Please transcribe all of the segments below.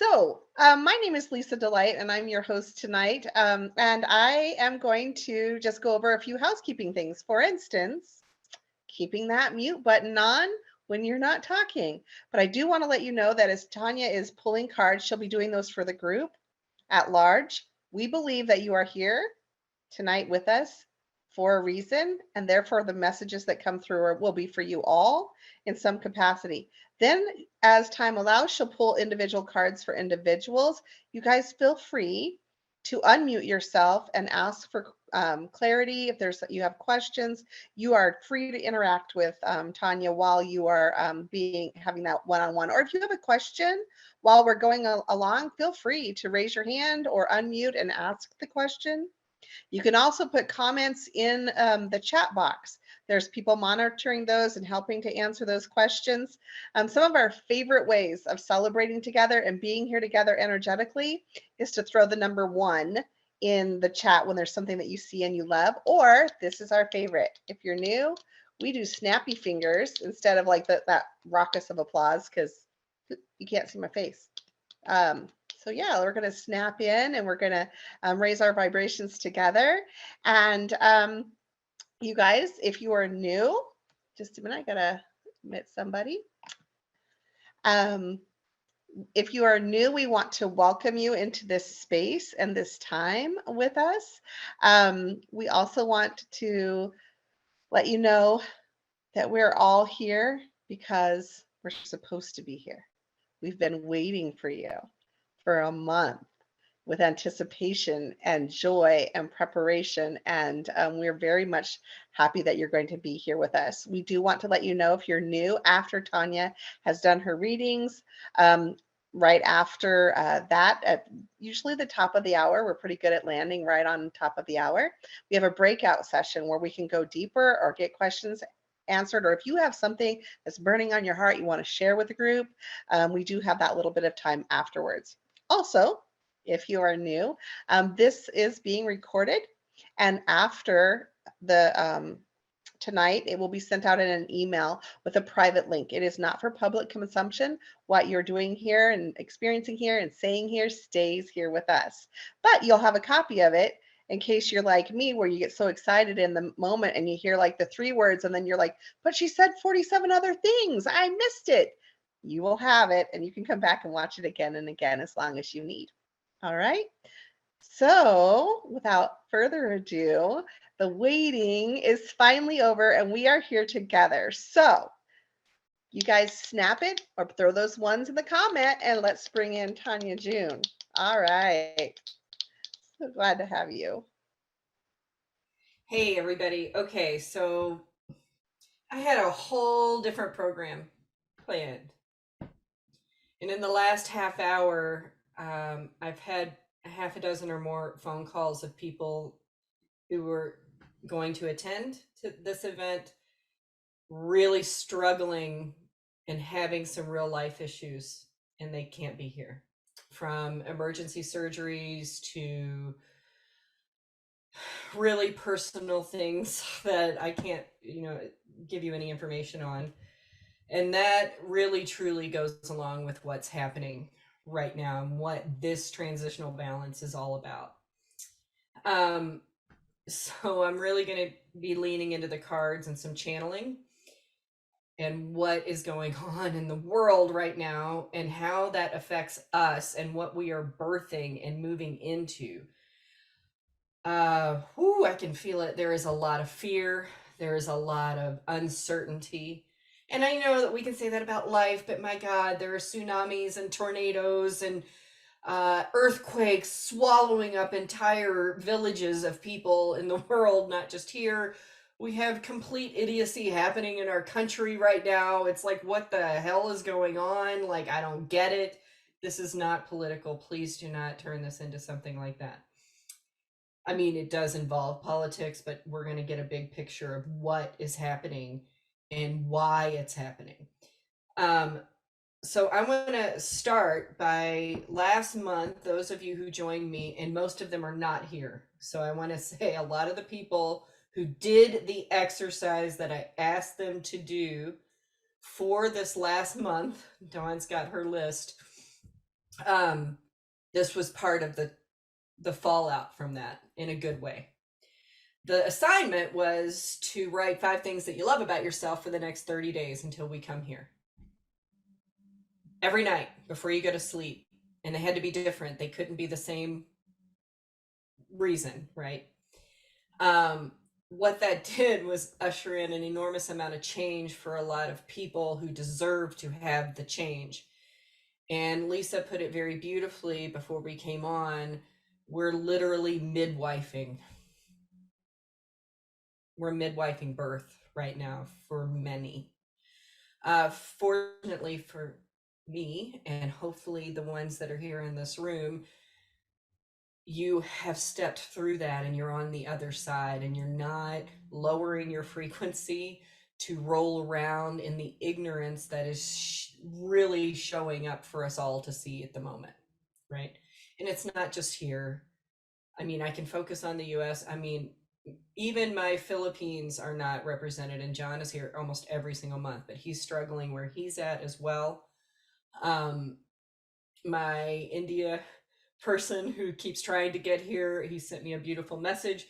My name is Lisa Delight, and I'm your host tonight. And I am going to just go over a few housekeeping things. For instance, keeping that mute button on when you're not talking. But I do want to let you know that as Tonya is pulling cards, she'll be doing those for the group at large. We believe that you are here tonight with us for a reason, and therefore the messages that come through will be for you all in some capacity. Then, as time allows, she'll pull individual cards for individuals. You guys feel free to unmute yourself and ask for clarity. If you have questions, you are free to interact with Tonya while you are having that one-on-one. Or if you have a question while we're going along, feel free to raise your hand or unmute and ask the question. You can also put comments in the chat box. There's people monitoring those and helping to answer those questions. Some of our favorite ways of celebrating together and being here together energetically is to throw the number 1 in the chat when there's something that you see and you love, or this is our favorite. If you're new, we do snappy fingers instead of like that raucous of applause because you can't see my face. So yeah, we're going to snap in and we're going to raise our vibrations together. And you guys, if you are new, just a minute, I got to admit somebody. If you are new, we want to welcome you into this space and this time with us. We also want to let you know that we're all here because we're supposed to be here. We've been waiting for you for a month with anticipation and joy and preparation. And we're very much happy that you're going to be here with us. We do want to let you know if you're new, after Tonya has done her readings, right after that, at usually the top of the hour, we're pretty good at landing right on top of the hour. We have a breakout session where we can go deeper or get questions answered, or if you have something that's burning on your heart you want to share with the group, we do have that little bit of time afterwards. Also, if you are new, this is being recorded, and after the tonight, it will be sent out in an email with a private link. It is not for public consumption. What you're doing here and experiencing here and saying here stays here with us, but you'll have a copy of it in case you're like me, where you get so excited in the moment and you hear like the 3 words and then you're like, but she said 47 other things, I missed it. You will have it and you can come back and watch it again and again as long as you need. All right. So without further ado, the waiting is finally over and we are here together. So you guys snap it or throw those ones in the comment and let's bring in Tonya June. All right. So glad to have you. Hey, everybody. Okay, so I had a whole different program planned. And in the last half hour, I've had a half a dozen or more phone calls of people who were going to attend to this event, really struggling and having some real life issues, and they can't be here. From emergency surgeries to really personal things that I can't, give you any information on. And that really truly goes along with what's happening right now and what this transitional balance is all about. So I'm really going to be leaning into the cards and some channeling and what is going on in the world right now and how that affects us and what we are birthing and moving into. I can feel it. There is a lot of fear. There is a lot of uncertainty. And I know that we can say that about life, but my God, there are tsunamis and tornadoes and earthquakes swallowing up entire villages of people in the world, not just here. We have complete idiocy happening in our country right now. It's like, what the hell is going on? Like, I don't get it. This is not political. Please do not turn this into something like that. I mean, it does involve politics, but we're going to get a big picture of what is happening and why it's happening. So I want to start by last month, those of you who joined me, and most of them are not here. So I want to say a lot of the people who did the exercise that I asked them to do for this last month, Dawn's got her list, Um, this was part of the fallout from that in a good way. The assignment was to write 5 things that you love about yourself for the next 30 days until we come here. Every night before you go to sleep. And they had to be different. They couldn't be the same reason, right? What that did was usher in an enormous amount of change for a lot of people who deserve to have the change. And Lisa put it very beautifully before we came on. We're literally midwifing. We're midwifing birth right now for many. Fortunately for me, and hopefully the ones that are here in this room, you have stepped through that and you're on the other side, and you're not lowering your frequency to roll around in the ignorance that is really showing up for us all to see at the moment, right? And it's not just here. I mean, I can focus on the US. I mean, even my Philippines are not represented, and John is here almost every single month, but he's struggling where he's at as well. My India person who keeps trying to get here, he sent me a beautiful message.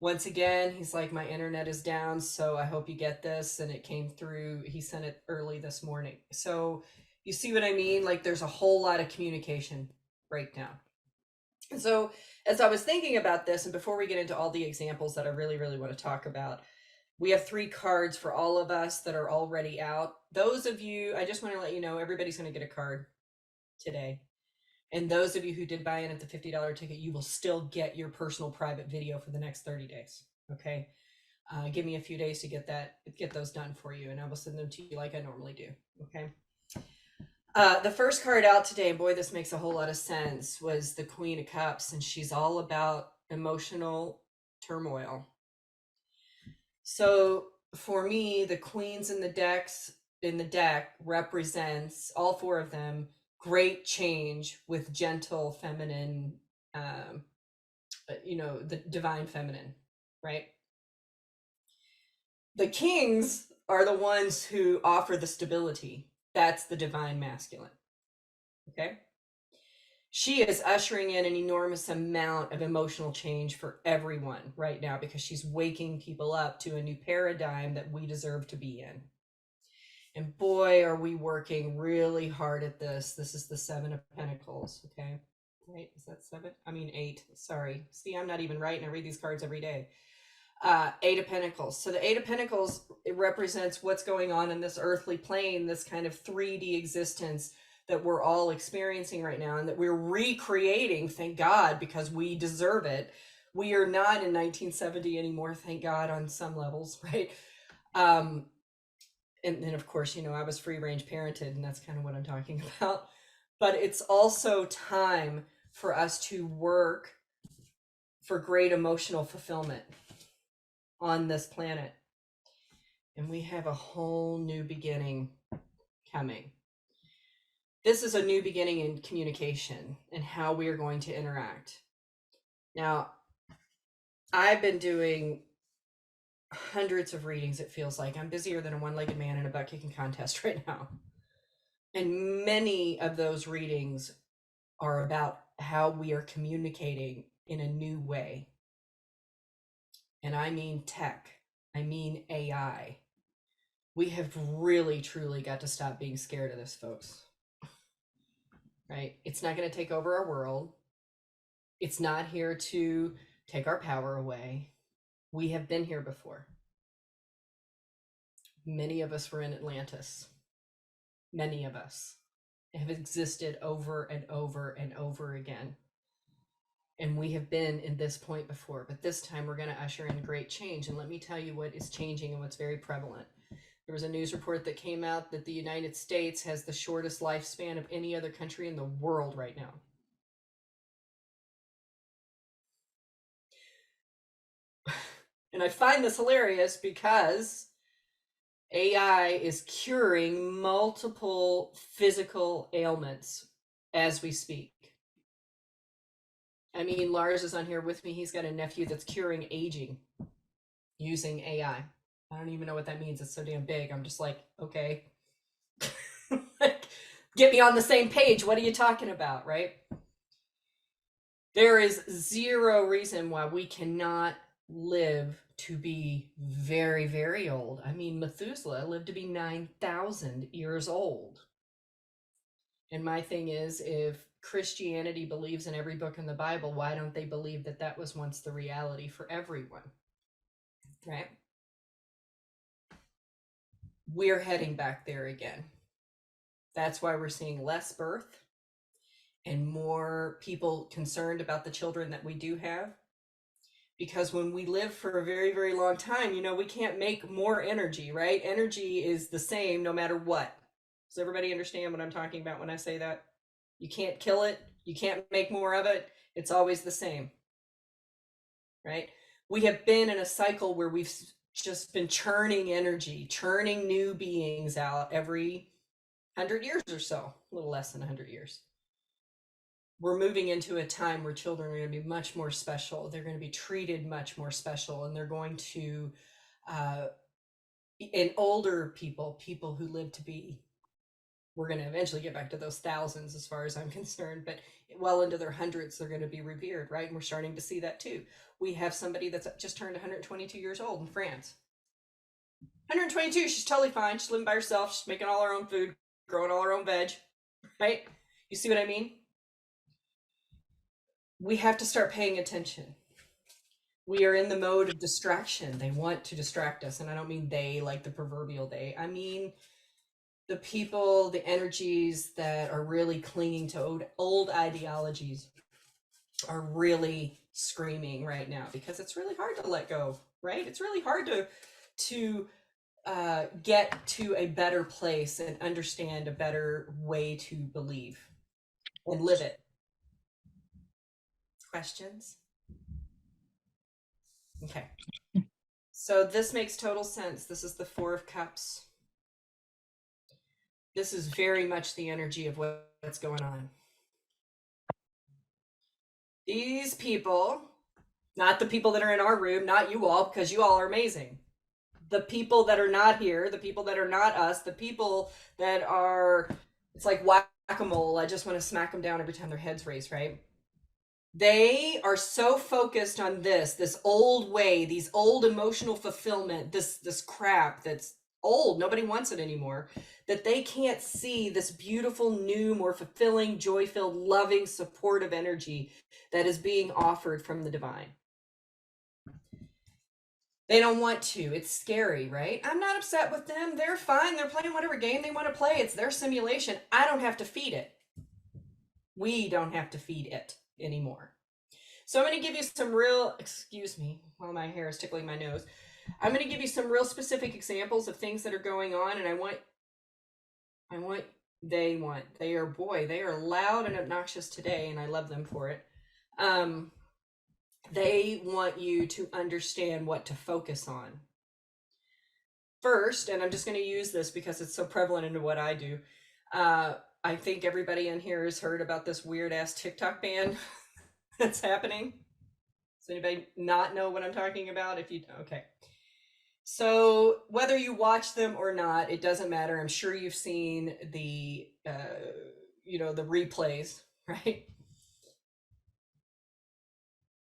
Once again, he's like, my internet is down, so I hope you get this. And it came through. He sent it early this morning. So you see what I mean? Like, there's a whole lot of communication breakdown. And so as I was thinking about this, and before we get into all the examples that I really, really want to talk about, we have 3 cards for all of us that are already out. Those of you, I just want to let you know, everybody's going to get a card today. And those of you who did buy in at the $50 ticket, you will still get your personal private video for the next 30 days. Okay. Give me a few days to get those done for you, and I will send them to you like I normally do. Okay. The first card out today, boy, this makes a whole lot of sense, was the Queen of Cups, and she's all about emotional turmoil. So for me, the queens in the deck represents, all 4 of them, great change with gentle feminine, the divine feminine, right? The kings are the ones who offer the stability. That's the divine masculine. Okay. She is ushering in an enormous amount of emotional change for everyone right now, because she's waking people up to a new paradigm that we deserve to be in. And boy, are we working really hard at this. This is the 7 of Pentacles. Okay. Right. Is that 7? I mean 8. Sorry. See, I'm not even right. And I read these cards every day. 8 of Pentacles. So the 8 of Pentacles, it represents what's going on in this earthly plane, this kind of 3D existence that we're all experiencing right now, and that we're recreating, thank God, because we deserve it. We are not in 1970 anymore, thank God, on some levels, right? And then, of course, I was free range parented, and that's kind of what I'm talking about. But it's also time for us to work for great emotional fulfillment on this planet. And we have a whole new beginning coming. This is a new beginning in communication and how we are going to interact. Now, I've been doing hundreds of readings, it feels like. I'm busier than a one-legged man in a butt-kicking contest right now. And many of those readings are about how we are communicating in a new way. And I mean tech. I mean AI. We have really, truly got to stop being scared of this, folks. Right? It's not going to take over our world. It's not here to take our power away. We have been here before. Many of us were in Atlantis. Many of us have existed over and over and over again. And we have been in this point before, but this time we're going to usher in great change. And let me tell you what is changing and what's very prevalent. There was a news report that came out that the United States has the shortest lifespan of any other country in the world right now. And I find this hilarious because AI is curing multiple physical ailments as we speak. I mean, Lars is on here with me. He's got a nephew that's curing aging using AI. I don't even know what that means. It's so damn big. I'm just like, okay. Like, Get me on the same page. What are you talking about, right? There is zero reason why we cannot live to be very, very old. I mean, Methuselah lived to be 9,000 years old. And my thing is, if Christianity believes in every book in the Bible, why don't they believe that that was once the reality for everyone? Right? We're heading back there again. That's why we're seeing less birth and more people concerned about the children that we do have. Because when we live for a very, very long time, we can't make more energy, right? Energy is the same no matter what. Does everybody understand what I'm talking about when I say that? You can't kill it. You can't make more of it. It's always the same, right? We have been in a cycle where we've just been churning energy, churning new beings out every 100 years or so, a little less than 100 years. We're moving into a time where children are going to be much more special. They're going to be treated much more special, and they're going to, and older people who live to be, we're going to eventually get back to those thousands as far as I'm concerned, but well into their hundreds, they're going to be revered, right? And we're starting to see that too. We have somebody that's just turned 122 years old in France. 122, she's totally fine. She's living by herself. She's making all her own food, growing all her own veg, right? You see what I mean? We have to start paying attention. We are in the mode of distraction. They want to distract us. And I don't mean they like the proverbial they. I mean the people, the energies that are really clinging to old ideologies are really screaming right now, because it's really hard to let go, right? It's really hard to get to a better place and understand a better way to believe and live it. Questions? Okay. So this makes total sense. This is the Four of Cups. This is very much the energy of what's going on. These people, not the people that are in our room, not you all, because you all are amazing. The people that are not here, the people that are not us, the people that are, it's like whack-a-mole. I just want to smack them down every time their heads raise, right? They are so focused on this old way, these old emotional fulfillment, this crap that's old, nobody wants it anymore, that they can't see this beautiful, new, more fulfilling, joy-filled, loving, supportive energy that is being offered from the divine. They don't want to. It's scary, right? I'm not upset with them. They're fine. They're playing whatever game they want to play. It's their simulation. I don't have to feed it. We don't have to feed it anymore. So I'm going to give you some real, excuse me, while my hair is tickling my nose. I'm going to give you some real specific examples of things that are going on, and they are loud and obnoxious today, and I love them for it. They want you to understand what to focus on. First, and I'm just going to use this because it's so prevalent into what I do. I think everybody in here has heard about this weird ass TikTok ban that's happening. Does anybody not know what I'm talking about? If you, okay. So whether you watch them or not, it doesn't matter. I'm sure you've seen the, the replays, right?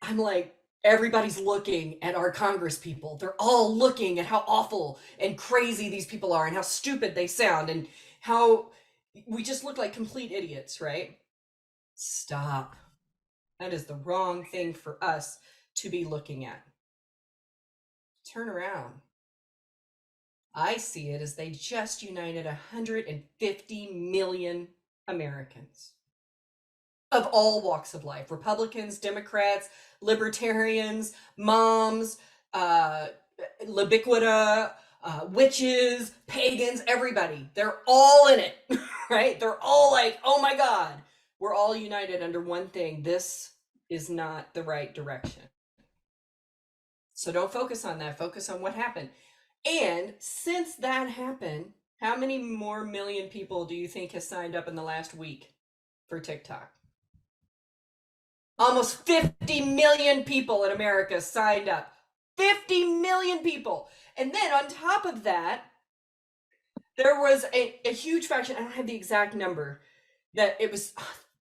I'm like, everybody's looking at our Congress people. They're all looking at how awful and crazy these people are and how stupid they sound and how we just look like complete idiots, right? Stop. That is the wrong thing for us to be looking at. Turn around. I see it as they just united 150 million Americans of all walks of life. Republicans, Democrats, libertarians, moms, libiquita, witches, pagans, everybody. They're all in it, right? They're all like, oh my God. We're all united under one thing. This is not the right direction. So don't focus on that. Focus on what happened. And since that happened, how many more million people do you think has signed up in the last week for TikTok? Almost 50 million people in America signed up. 50 million people. And then on top of that, There was a huge fraction, I don't have the exact number, that it was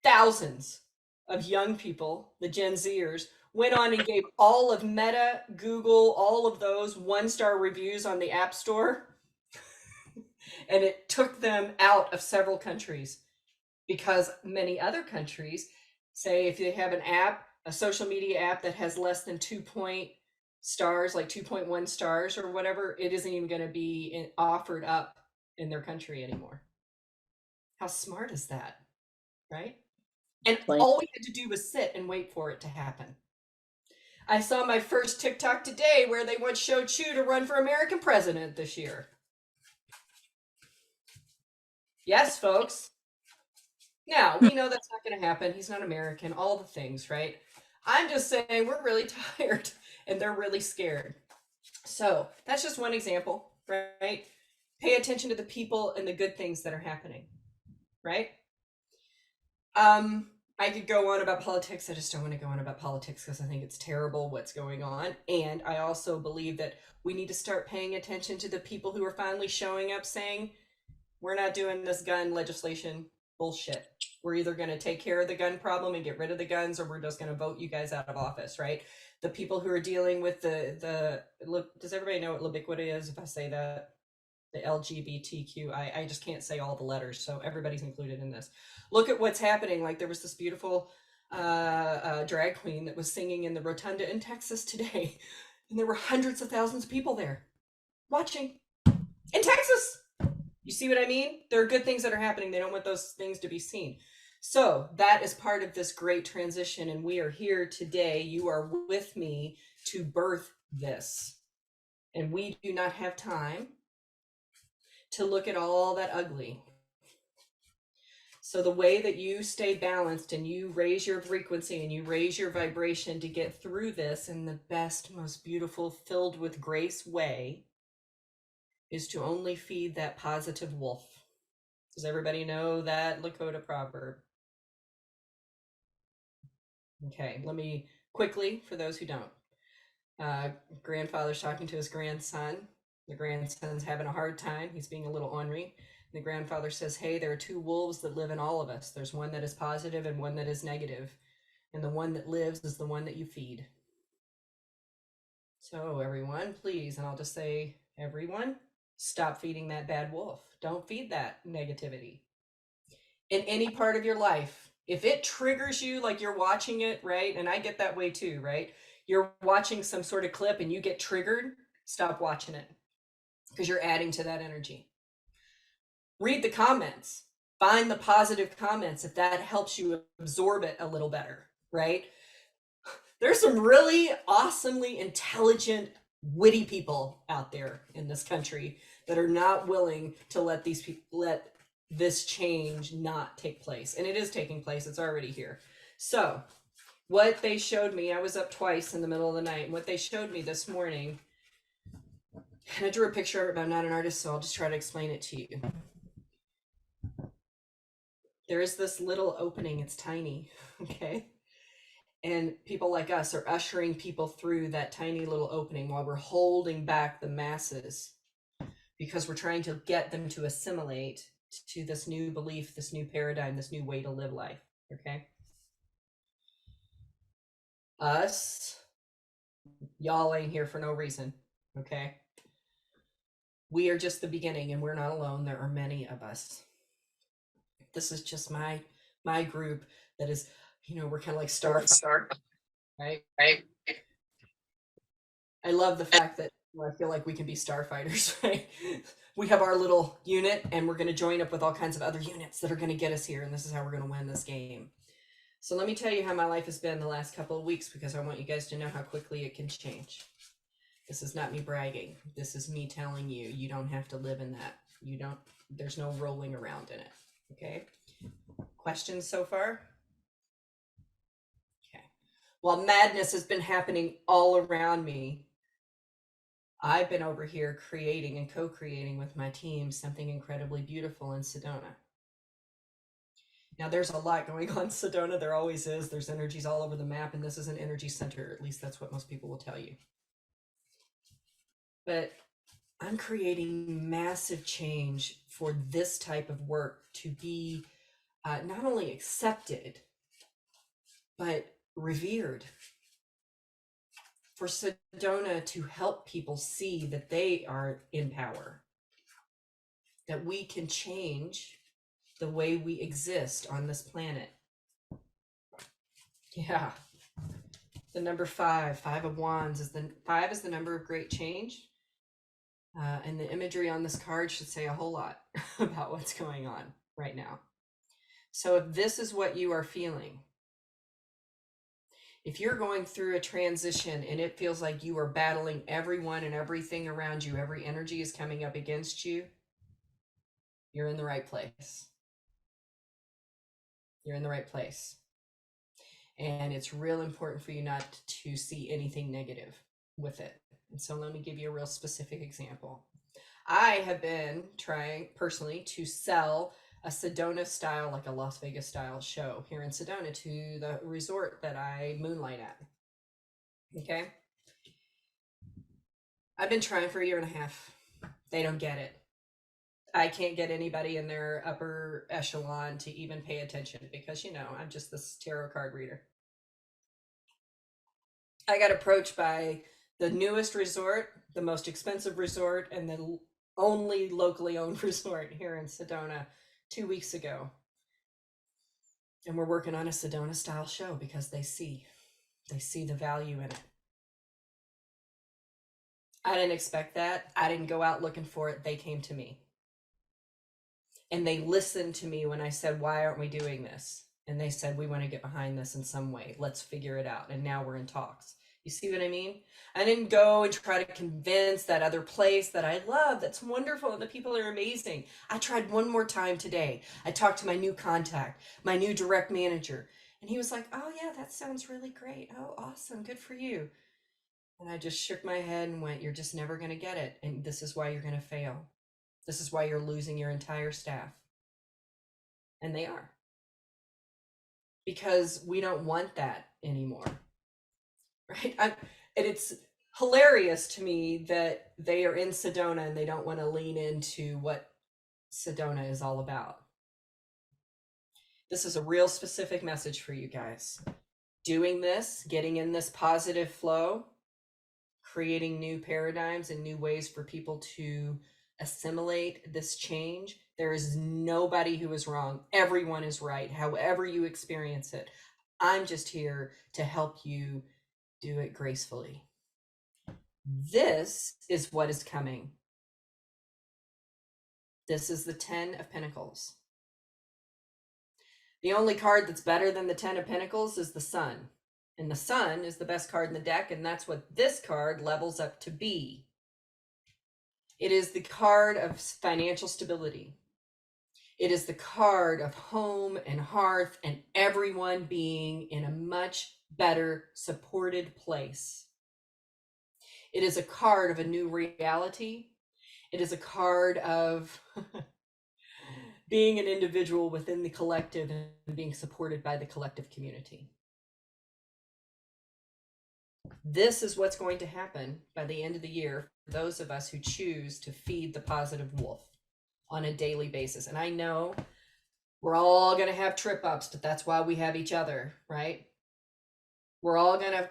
thousands of young people, the Gen Zers, went on and gave all of Meta, Google, all of those 1-star reviews on the App Store. And it took them out of several countries because many other countries say if they have an app, a social media app that has less than 2 stars, like 2.1 stars or whatever, it isn't even going to be offered up in their country anymore. How smart is that? Right? And all we had to do was sit and wait for it to happen. I saw my first TikTok today where they once showed Chu to run for American president this year. Yes, folks. Now, we know that's not going to happen. He's not American, all the things, right? I'm just saying we're really tired and they're really scared. So that's just one example, right? Pay attention to the people and the good things that are happening, right? I could go on about politics. I just don't want to go on about politics because I think it's terrible what's going on. And I also believe that we need to start paying attention to the people who are finally showing up saying, we're not doing this gun legislation bullshit. We're either going to take care of the gun problem and get rid of the guns, or we're just going to vote you guys out of office, right? The people who are dealing with does everybody know what ubiquity is if I say that? The LGBTQ. I just can't say all the letters, so everybody's included in this. Look at what's happening. Like there was this beautiful drag queen that was singing in the rotunda in Texas today, and there were hundreds of thousands of people there watching in Texas. You see what I mean? There are good things that are happening. They don't want those things to be seen. So that is part of this great transition, and we are here today. You are with me to birth this, and we do not have time to look at all that ugly. So the way that you stay balanced and you raise your frequency and you raise your vibration to get through this in the best, most beautiful, filled with grace way is to only feed that positive wolf. Does everybody know that Lakota proverb? Okay, let me quickly, for those who don't. Grandfather's talking to his grandson. The grandson's having a hard time. He's being a little ornery. The grandfather says, hey, there are two wolves that live in all of us. There's one that is positive and one that is negative. And the one that lives is the one that you feed. So everyone, please, and I'll just say, everyone, stop feeding that bad wolf. Don't feed that negativity. In any part of your life, if it triggers you like you're watching it, right? And I get that way too, right? You're watching some sort of clip and you get triggered, stop watching it because you're adding to that energy. Read the comments. Find the positive comments if that helps you absorb it a little better, right? There's some really awesomely intelligent, witty people out there in this country that are not willing to let this change not take place. And it is taking place. It's already here. So what they showed me, I was up twice in the middle of the night. What they showed me this morning, and I drew a picture of it, but I'm not an artist, so I'll just try to explain it to you. There is this little opening. It's tiny, okay? And people like us are ushering people through that tiny little opening while we're holding back the masses because we're trying to get them to assimilate to this new belief, this new paradigm, this new way to live life, okay? Us, y'all ain't here for no reason, okay? We are just the beginning and we're not alone. There are many of us. This is just my group that is, we're kind of like star, right? I love the fact that I feel like we can be starfighters, right? We have our little unit and we're going to join up with all kinds of other units that are going to get us here. And this is how we're going to win this game. So let me tell you how my life has been the last couple of weeks, because I want you guys to know how quickly it can change. This is not me bragging. This is me telling you, you don't have to live in that. There's no rolling around in it. Okay. Questions so far? Okay. While madness has been happening all around me, I've been over here creating and co-creating with my team something incredibly beautiful in Sedona. Now, there's a lot going on in Sedona. There always is. There's energies all over the map, and this is an energy center. At least that's what most people will tell you. But I'm creating massive change for this type of work to be not only accepted, but revered. For Sedona to help people see that they are in power, that we can change the way we exist on this planet. Yeah. The number 5 of wands, is the number of great change. And the imagery on this card should say a whole lot about what's going on right now. So if this is what you are feeling, if you're going through a transition and it feels like you are battling everyone and everything around you, every energy is coming up against you, you're in the right place. You're in the right place. And it's real important for you not to see anything negative with it. And so let me give you a real specific example. I have been trying personally to sell a Sedona style, like a Las Vegas style show here in Sedona to the resort that I moonlight at. Okay. I've been trying for a year and a half. They don't get it. I can't get anybody in their upper echelon to even pay attention because, I'm just this tarot card reader. I got approached by the newest resort, the most expensive resort, and the only locally owned resort here in Sedona 2 weeks ago. And we're working on a Sedona style show because they see the value in it. I didn't expect that. I didn't go out looking for it. They came to me. And they listened to me when I said, why aren't we doing this? And they said, we want to get behind this in some way. Let's figure it out. And now we're in talks. You see what I mean? I didn't go and try to convince that other place that I love, that's wonderful, and the people are amazing. I tried one more time today. I talked to my new contact, my new direct manager, and he was like, oh yeah, that sounds really great. Oh, awesome. Good for you. And I just shook my head and went, you're just never going to get it. And this is why you're going to fail. This is why you're losing your entire staff. And they are. Because we don't want that anymore. Right? And it's hilarious to me that they are in Sedona and they don't want to lean into what Sedona is all about. This is a real specific message for you guys. Doing this, getting in this positive flow, creating new paradigms and new ways for people to assimilate this change. There is nobody who is wrong. Everyone is right, however you experience it. I'm just here to help you do it gracefully. This is what is coming. This is the 10 of Pentacles. The only card that's better than the 10 of Pentacles is the Sun. And the Sun is the best card in the deck, and that's what this card levels up to be. It is the card of financial stability. It is the card of home and hearth and everyone being in a much better supported place. It is a card of a new reality. It is a card of being an individual within the collective and being supported by the collective community. This is what's going to happen by the end of the year for those of us who choose to feed the positive wolf on a daily basis. And I know we're all going to have trip ups, but that's why we have each other, right? We're all going to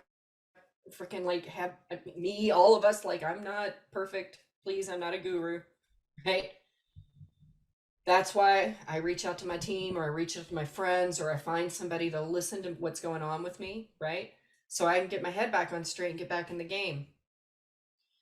freaking have me, all of us, I'm not perfect. Please, I'm not a guru, right? That's why I reach out to my team, or I reach out to my friends, or I find somebody to listen to what's going on with me, right? So I can get my head back on straight and get back in the game.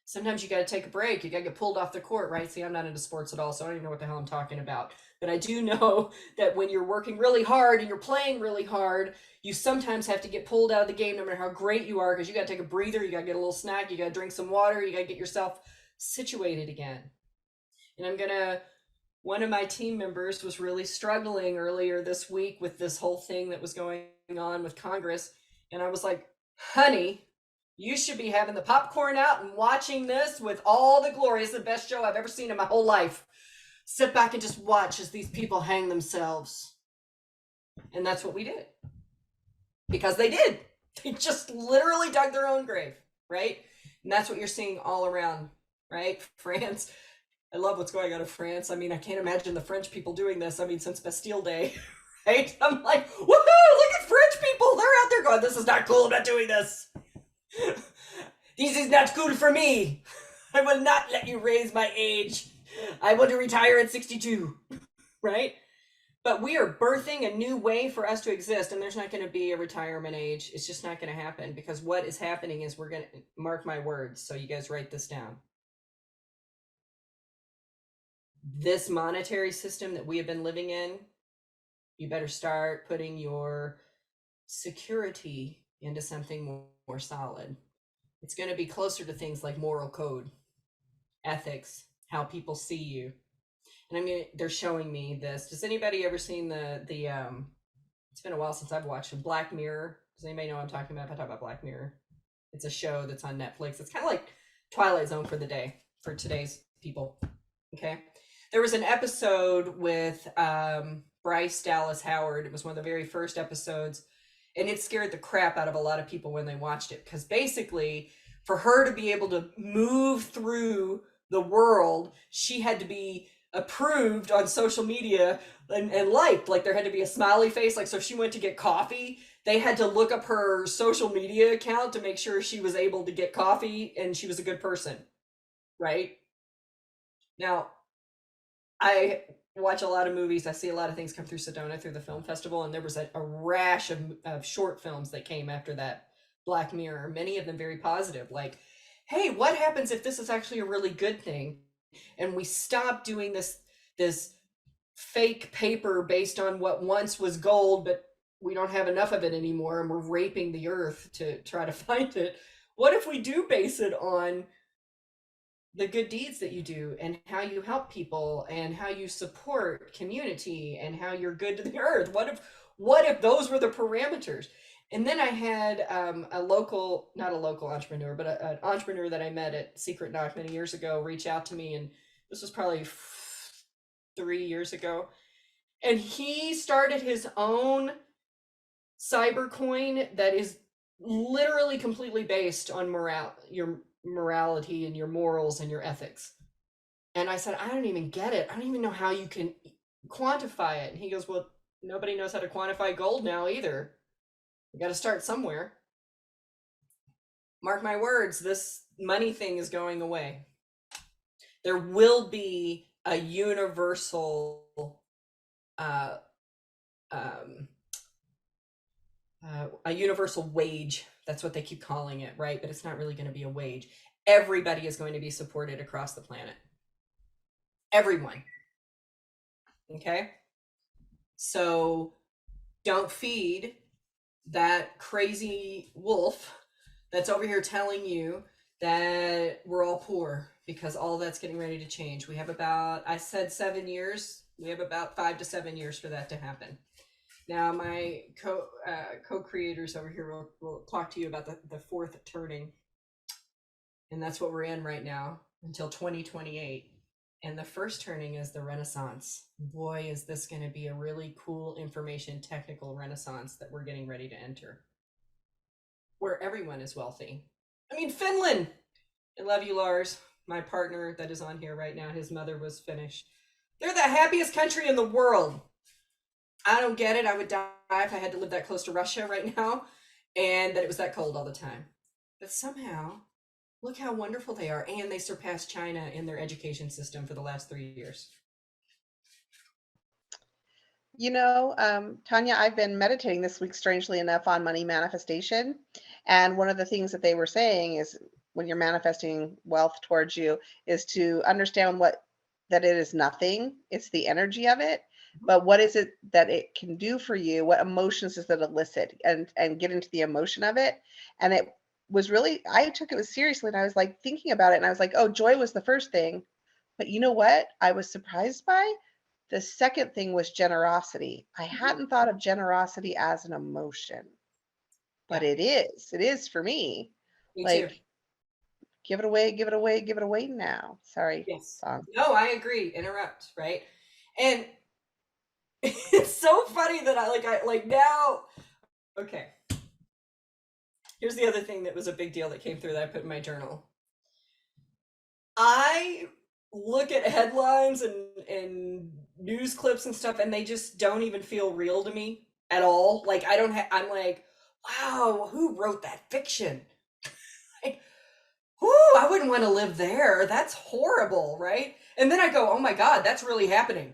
Sometimes you got to take a break. You got to get pulled off the court, right? See, I'm not into sports at all, so I don't even know what the hell I'm talking about. But I do know that when you're working really hard and you're playing really hard, you sometimes have to get pulled out of the game no matter how great you are, because you got to take a breather, you got to get a little snack, you got to drink some water, you got to get yourself situated again. And one of my team members was really struggling earlier this week with this whole thing that was going on with Congress. And I was like, honey, you should be having the popcorn out and watching this with all the glory. It's the best show I've ever seen in my whole life. Sit back and just watch as these people hang themselves. And that's what we did. Because they did. They just literally dug their own grave, right? And that's what you're seeing all around, right? France, I love what's going on in France. I mean, I can't imagine the French people doing this. I mean, since Bastille Day, right? I'm like, woohoo! Look at French people. They're out there going, this is not cool. I'm not doing this. This is not cool for me. I will not let you raise my age. I want to retire at 62, right? But we are birthing a new way for us to exist, and there's not going to be a retirement age. It's just not going to happen, because what is happening is, we're going to, mark my words, so you guys write this down. This monetary system that we have been living in, you better start putting your security into something more solid. It's going to be closer to things like moral code, ethics, how people see you. And I mean, they're showing me this. Does anybody ever seen the it's been a while since I've watched Black Mirror. Does anybody know what I'm talking about if I talk about Black Mirror? It's a show that's on Netflix. It's kind of like Twilight Zone for the day, for today's people. Okay. There was an episode with Bryce Dallas Howard. It was one of the very first episodes, and it scared the crap out of a lot of people when they watched it, because basically, for her to be able to move through the world, she had to be approved on social media and liked. Like, there had to be a smiley face. Like, so if she went to get coffee, they had to look up her social media account to make sure she was able to get coffee and she was a good person, right? Now, I watch a lot of movies. I see a lot of things come through Sedona, through the film festival, and there was a rash of short films that came after that Black Mirror, many of them very positive, like, hey, what happens if this is actually a really good thing, and we stop doing this fake paper based on what once was gold, but we don't have enough of it anymore, and we're raping the earth to try to find it. What if we do base it on the good deeds that you do, and how you help people, and how you support community, and how you're good to the earth? What if those were the parameters? And then I had not a local entrepreneur, but an entrepreneur that I met at Secret Knock many years ago reach out to me, and this was probably 3 years ago, and he started his own cyber coin that is literally completely based on your morality and your morals and your ethics. And I said, I don't even get it. I don't even know how you can quantify it. And he goes, well, nobody knows how to quantify gold now either. We got to start somewhere. Mark my words, this money thing is going away. There will be a universal a universal wage. That's what they keep calling it, right? But it's not really going to be a wage. Everybody is going to be supported across the planet. Everyone. Okay? So don't feed that crazy wolf that's over here telling you that we're all poor, because all that's getting ready to change. We have about, I said 7 years, we have about 5 to 7 years for that to happen. Now, my co-creators over here will talk to you about the fourth turning, and that's what we're in right now until 2028. And the first turning is the Renaissance. Boy, is this going to be a really cool information technical renaissance that we're getting ready to enter, where everyone is wealthy. I mean, Finland. I love you, Lars, my partner that is on here right now. His mother was Finnish. They're the happiest country in the world. I don't get it. I would die if I had to live that close to Russia right now, and that it was that cold all the time. But somehow, look how wonderful they are. And they surpassed China in their education system for the last 3 years. Tonya, I've been meditating this week, strangely enough, on money manifestation. And one of the things that they were saying is, when you're manifesting wealth towards you, is to understand that it is nothing. It's the energy of it. But what is it that it can do for you? What emotions does it elicit? And get into the emotion of it. And it was really, I took it seriously, and I was like thinking about it, and I was like, oh, joy was the first thing. But you know what I was surprised by? The second thing was generosity. I hadn't thought of generosity as an emotion, but Yeah, it is. It is for me. me too. Like, give it away, give it away, give it away now. Sorry, Yes. song. No, I agree. Interrupt, right? And it's so funny that I like now. Okay. Here's the other thing that was a big deal that came through that I put in my journal. I look at headlines and news clips and stuff, and they just don't even feel real to me at all. Like I don't I'm like, wow, who wrote that fiction? Like, whoo, I wouldn't want to live there. That's horrible, right? And then I go, oh my God, that's really happening.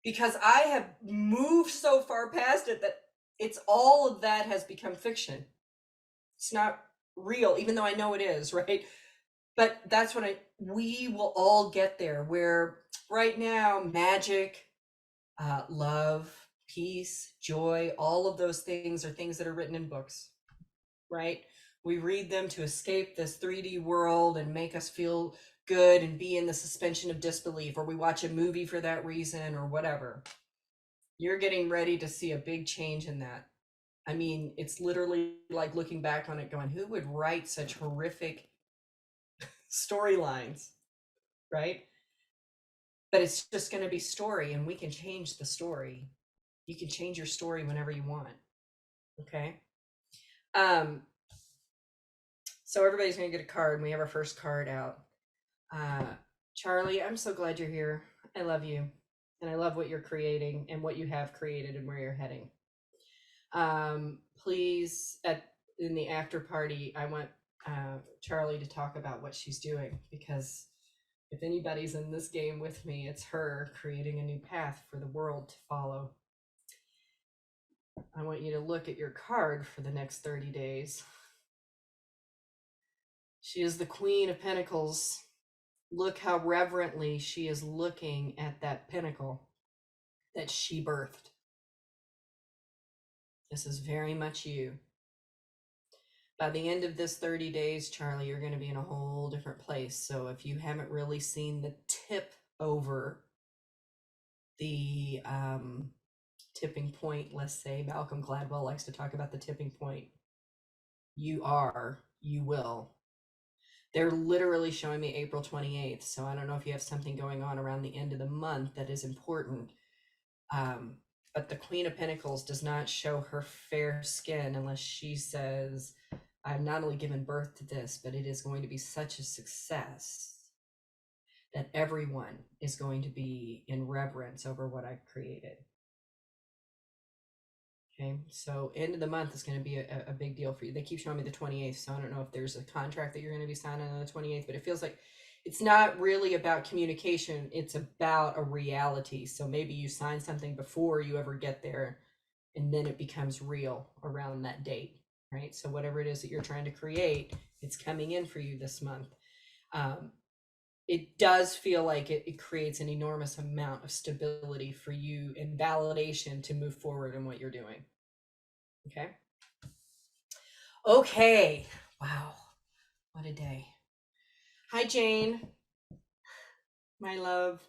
Because I have moved so far past it that it's all of that has become fiction. It's not real, even though I know it is, right? But that's when we will all get there where right now, magic, love, peace, joy, all of those things are things that are written in books, right? We read them to escape this 3D world and make us feel good and be in the suspension of disbelief, or we watch a movie for that reason or whatever. You're getting ready to see a big change in that. I mean, it's literally like looking back on it going, who would write such horrific storylines, right? But it's just going to be story, and we can change the story. You can change your story whenever you want. Okay. Um, so everybody's going to get a card, and we have our first card out. Charlie, I'm so glad you're here. I love you. And I love what you're creating and what you have created and where you're heading. Please, in the after party, I want Charlie to talk about what she's doing, because if anybody's in this game with me, it's her creating a new path for the world to follow. I want you to look at your card for the next 30 days. She is the Queen of Pentacles. Look how reverently she is looking at that pinnacle that she birthed. This is very much you. By the end of this 30 days, Charlie, you're going to be in a whole different place. So if you haven't really seen the tip over the tipping point, let's say, Malcolm Gladwell likes to talk about the tipping point. You will. They're literally showing me April 28th. So I don't know if you have something going on around the end of the month that is important. But the Queen of Pentacles does not show her fair skin unless she says, I've not only given birth to this, but it is going to be such a success that everyone is going to be in reverence over what I've created. Okay, so end of the month is going to be a big deal for you. They keep showing me the 28th, so I don't know if there's a contract that you're going to be signing on the 28th, but it feels like it's not really about communication. It's about a reality. So maybe you sign something before you ever get there, and then it becomes real around that date, right? So whatever it is that you're trying to create, it's coming in for you this month. It does feel like it creates an enormous amount of stability for you and validation to move forward in what you're doing. Okay. Okay. Wow. What a day. Hi, Jane. My love.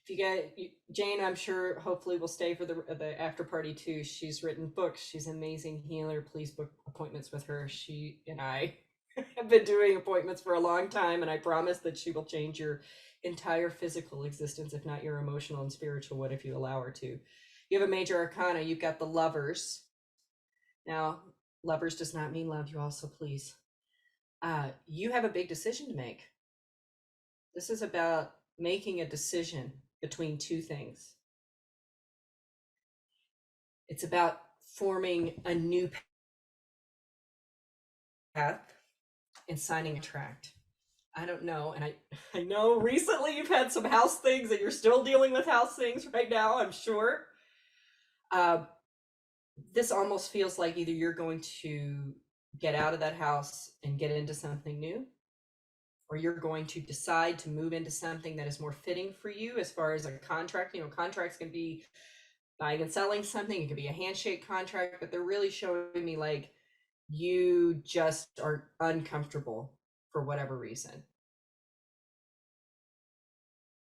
If you guys, Jane, I'm sure hopefully will stay for the after party too. She's written books. She's an amazing healer. Please book appointments with her. She and I have been doing appointments for a long time, and I promise that she will change your entire physical existence, if not your emotional and spiritual one, if you allow her to. You have a major arcana. You've got the Lovers. Now, Lovers does not mean love you also, please. You have a big decision to make. This is about making a decision between two things. It's about forming a new path and signing a tract. I don't know. And I know recently you've had some house things and you're still dealing with house things right now, I'm sure. This almost feels like either you're going to get out of that house and get into something new, or you're going to decide to move into something that is more fitting for you as far as a contract. You know, contracts can be buying and selling something, it could be a handshake contract, but they're really showing me like you just are uncomfortable for whatever reason.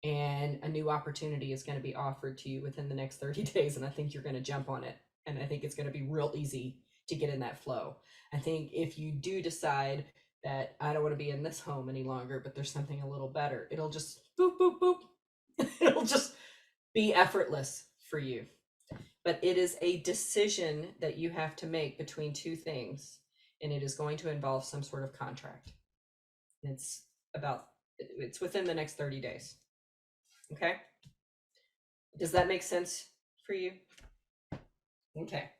And a new opportunity is going to be offered to you within the next 30 days. And I think you're going to jump on it. And I think it's going to be real easy to get in that flow. I think if you do decide that I don't want to be in this home any longer, but there's something a little better, it'll just boop, boop, boop. It'll just be effortless for you. But it is a decision that you have to make between two things. And it is going to involve some sort of contract. It's about It's within the next 30 days. Okay. Does that make sense for you? Okay.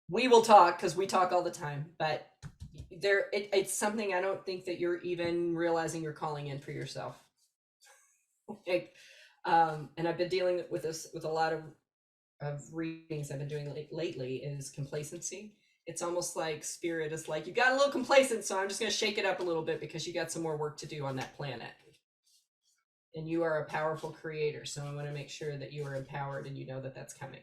We will talk because we talk all the time, but it's something I don't think that you're even realizing you're calling in for yourself. Like, and I've been dealing with this with a lot of readings I've been doing lately is complacency. It's almost like spirit is like, you got a little complacent, so I'm just going to shake it up a little bit because you got some more work to do on that planet. And you are a powerful creator, so I want to make sure that you are empowered and you know that that's coming.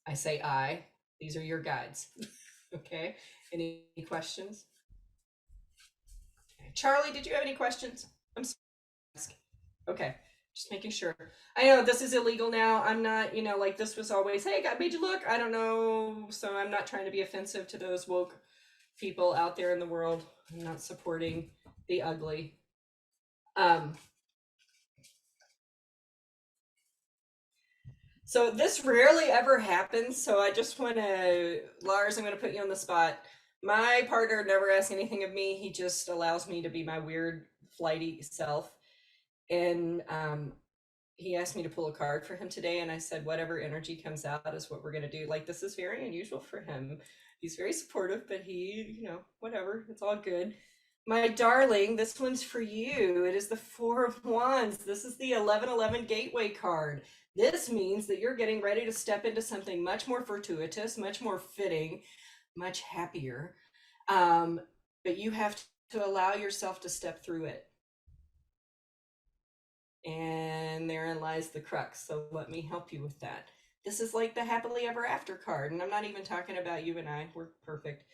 I say these are your guides. Okay. Any questions? Okay. Charlie, did you have any questions? I'm sorry. Okay. Just making sure. I know this is illegal now. I'm not, like this was always, hey, I made you look. I don't know. So I'm not trying to be offensive to those woke people out there in the world. I'm not supporting the ugly. So this rarely ever happens. So I just want to, Lars, I'm going to put you on the spot. My partner never asks anything of me. He just allows me to be my weird, flighty self. And he asked me to pull a card for him today. And I said, whatever energy comes out is what we're going to do. Like, this is very unusual for him. He's very supportive, but he, whatever. It's all good. My darling, this one's for you. It is the Four of Wands. This is the 1111 Gateway card. This means that you're getting ready to step into something much more fortuitous, much more fitting, much happier. But you have to allow yourself to step through it. And therein lies the crux. So let me help you with that. This is like the happily ever after card. And I'm not even talking about you and I. We're perfect.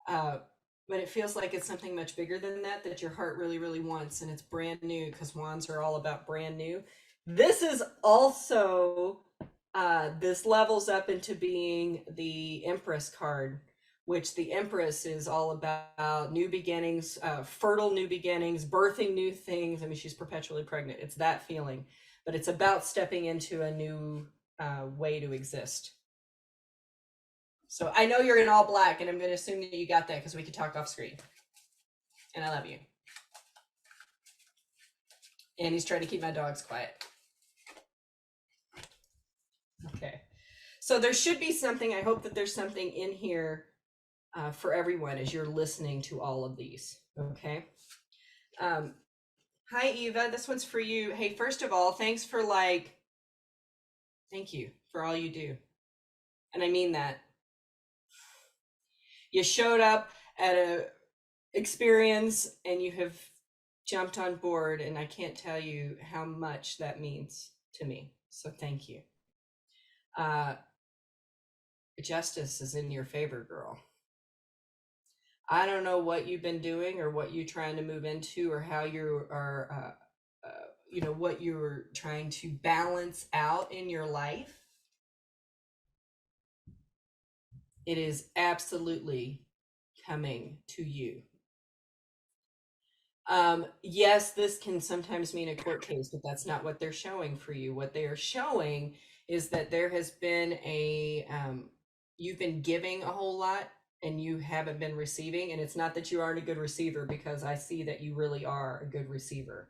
But it feels like it's something much bigger than that your heart really, really wants. And it's brand new because wands are all about brand new. This is also, this levels up into being the Empress card, which the Empress is all about new beginnings, fertile new beginnings, birthing new things. I mean, she's perpetually pregnant. It's that feeling, but it's about stepping into a new way to exist. So I know you're in all black, and I'm going to assume that you got that because we could talk off screen. And I love you. And he's trying to keep my dogs quiet. Okay. So there should be something. I hope that there's something in here for everyone as you're listening to all of these. Okay. Hi, Eva. This one's for you. Hey, first of all, thanks for thank you for all you do. And I mean that. You showed up at a experience and you have jumped on board, and I can't tell you how much that means to me. So thank you. Justice is in your favor, girl. I don't know what you've been doing or what you're trying to move into or how you are, what you're trying to balance out in your life. It is absolutely coming to you. Yes, this can sometimes mean a court case, but that's not what they're showing for you. What they are showing is that there has been you've been giving a whole lot and you haven't been receiving. And it's not that you aren't a good receiver, because I see that you really are a good receiver.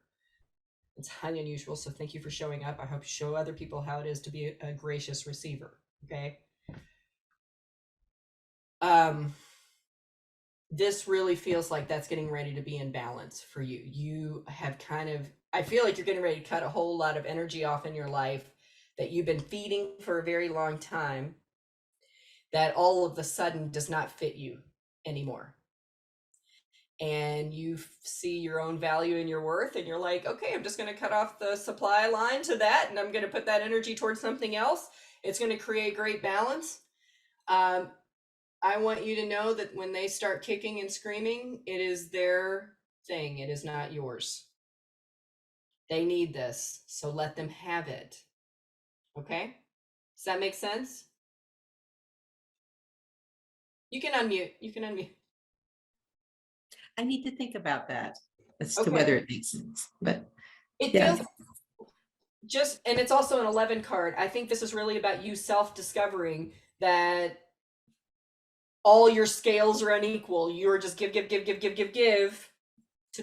It's highly unusual. So thank you for showing up. I hope you show other people how it is to be a gracious receiver. Okay. This really feels like that's getting ready to be in balance for you. You have I feel like you're getting ready to cut a whole lot of energy off in your life that you've been feeding for a very long time, that all of a sudden does not fit you anymore. And you see your own value and your worth, and you're like, okay, I'm just going to cut off the supply line to that, and I'm going to put that energy towards something else. It's going to create great balance. I want you to know that when they start kicking and screaming, it is their thing. It is not yours. They need this, so let them have it. Okay? Does that make sense? You can unmute. I need to think about that as to whether it makes sense. But it feels just, and it's also an 11 card. I think this is really about you self-discovering that all your scales are unequal. You're just give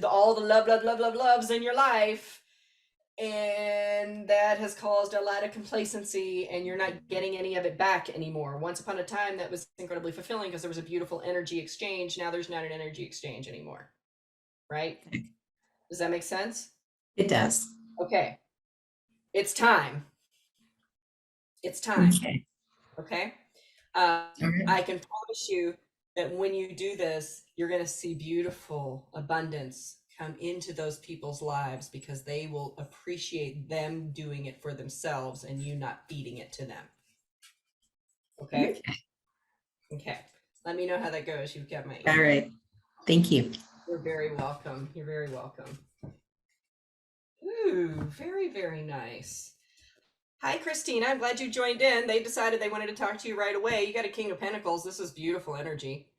to all the loves in your life. And that has caused a lot of complacency, and you're not getting any of it back anymore. Once upon a time, that was incredibly fulfilling because there was a beautiful energy exchange. Now there's not an energy exchange anymore. Right? Does that make sense? It does. Okay. It's time. It's time. Okay. Okay. All right. I can promise you that when you do this, you're going to see beautiful abundance come into those people's lives, because they will appreciate them doing it for themselves and you not feeding it to them. Okay. Okay. Let me know how that goes. You've got my email. All right. Thank you. You're very welcome. You're very welcome. Ooh, very, very nice. Hi, Christina. I'm glad you joined in. They decided they wanted to talk to you right away. You got a King of Pentacles. This is beautiful energy.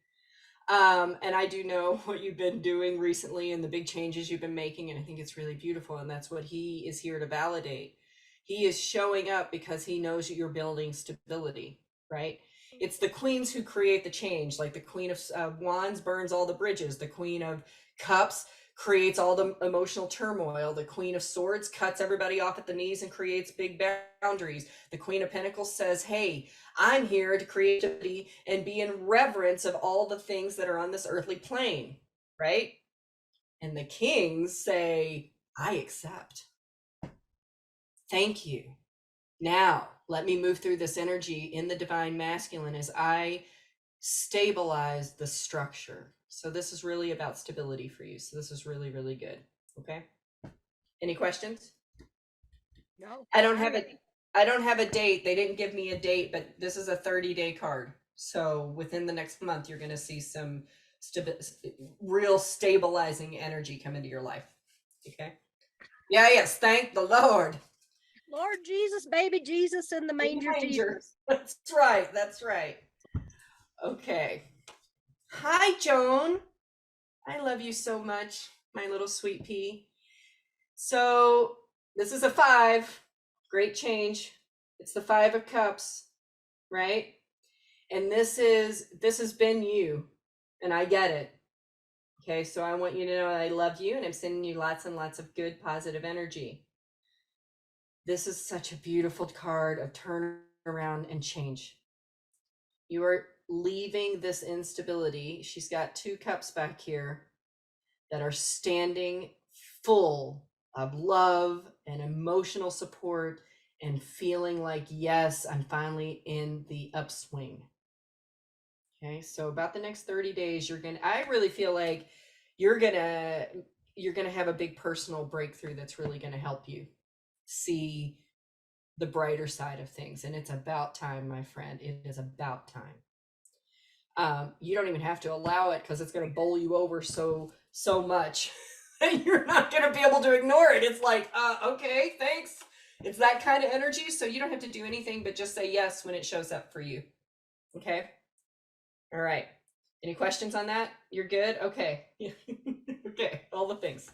And I do know what you've been doing recently and the big changes you've been making. And I think it's really beautiful. And that's what he is here to validate. He is showing up because he knows that you're building stability, right? It's the queens who create the change. Like the Queen of Wands burns all the bridges. The Queen of Cups creates all the emotional turmoil. The Queen of Swords cuts everybody off at the knees and creates big boundaries. The Queen of Pentacles says, hey, I'm here to create stability and be in reverence of all the things that are on this earthly plane, right? And the kings say, I accept. Thank you. Now, let me move through this energy in the divine masculine as I stabilize the structure. So this is really about stability for you. So this is really, really good. Okay. Any questions? No. I don't have a date. They didn't give me a date, but this is a 30-day card. So within the next month, you're going to see some real stabilizing energy come into your life. Okay. Yeah. Yes. Thank the Lord. Lord Jesus, baby Jesus in the manger, Jesus. That's right. That's right. Okay. Hi, Joan. I love you so much, my little sweet pea. So this is a 5. Great change. It's the 5 of Cups, right? And this has been you, and I get it. Okay, so I want you to know I love you, and I'm sending you lots and lots of good, positive energy. This is such a beautiful card of turnaround and change. You are leaving this instability. She's got 2 cups back here that are standing full of love and emotional support and feeling like, yes, I'm finally in the upswing. Okay, so about the next 30 days, I really feel like you're gonna have a big personal breakthrough that's really gonna help you see the brighter side of things. And it's about time, my friend. It is about time. You don't even have to allow it, because it's going to bowl you over so much that you're not going to be able to ignore it. It's like, okay, thanks. It's that kind of energy. So you don't have to do anything but just say yes when it shows up for you. Okay. All right. Any questions on that? You're good? Okay. Okay. All the things.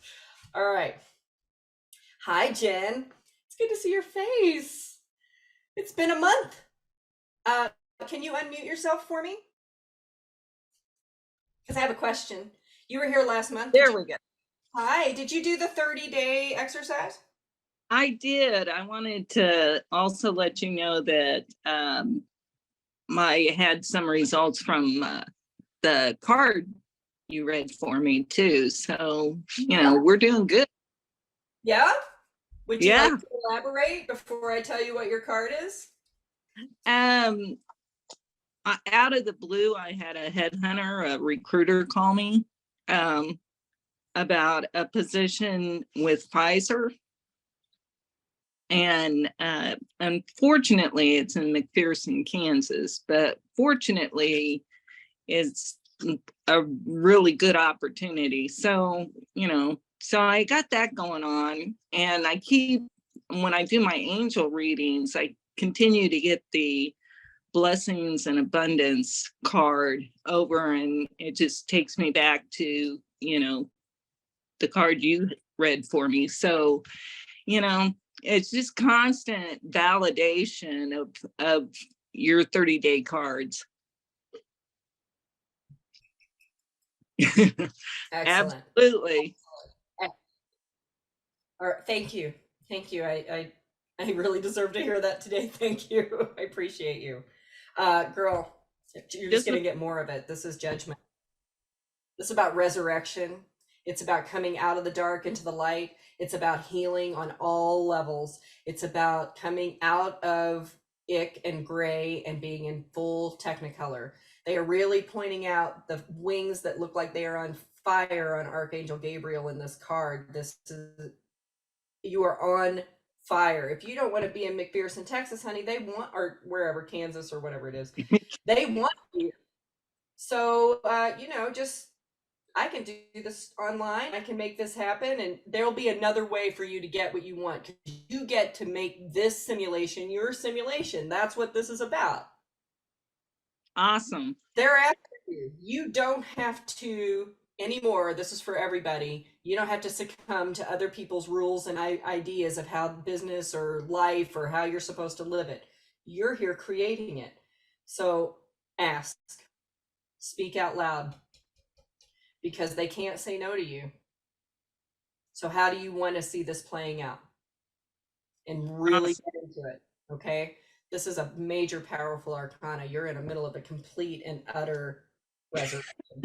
All right. Hi, Jen. It's good to see your face. It's been a month. Can you unmute yourself for me? Because I have a question. You were here last month. There we go. Hi, did you do the 30-day exercise? I did. I wanted to also let you know that I had some results from the card you read for me too. So, we're doing good. Yeah? Would you like to elaborate before I tell you what your card is? Out of the blue, I had a headhunter, a recruiter call me about a position with Pfizer. And unfortunately, it's in McPherson, Kansas, but fortunately, it's a really good opportunity. So, so I got that going on, and when I do my angel readings, I continue to get the blessings and abundance card over, and it just takes me back to, the card you read for me. So, it's just constant validation of your 30-day cards. Excellent. Absolutely. All right, thank you. Thank you. I really deserve to hear that today. Thank you. I appreciate you. Girl, you're just Just going to get more of it. This is judgment. This is about resurrection. It's about coming out of the dark into the light. It's about healing on all levels. It's about coming out of ick and gray and being in full technicolor. They are really pointing out the wings that look like they are on fire on Archangel Gabriel in this card. This is, you are on fire. If you don't want to be in McPherson, Texas, honey, they want, or wherever, Kansas or whatever it is, they want you. So, just, I can do this online. I can make this happen, and there'll be another way for you to get what you want. You get to make this simulation your simulation. That's what this is about. awesome. They're after you. You don't have to anymore. This is for everybody. You don't have to succumb to other people's rules and ideas of how business or life or how you're supposed to live it. You're here creating it. So ask, speak out loud, because they can't say no to you. So how do you want to see this playing out? And really Awesome. get into it, okay? This is a major, powerful arcana. You're in the middle of a complete and utter resurrection.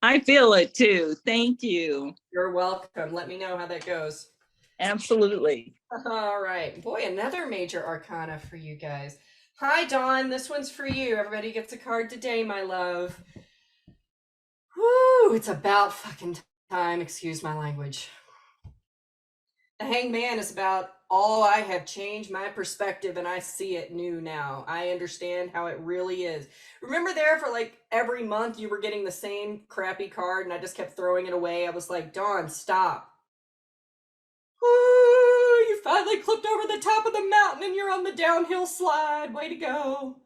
I feel it too. Thank you. You're welcome. Let me know how that goes. Absolutely. All right. Boy, another major arcana for you guys. Hi, Dawn. This one's for you. Everybody gets a card today, my love. Woo, it's about fucking time. Excuse my language. The Hanged Man is about, all I have changed my perspective and I see it new now. I understand how it really is. Remember there for like every month you were getting the same crappy card and I just kept throwing it away. I was like, Dawn, stop. Ooh, you finally clipped over the top of the mountain and you're on the downhill slide. Way to go.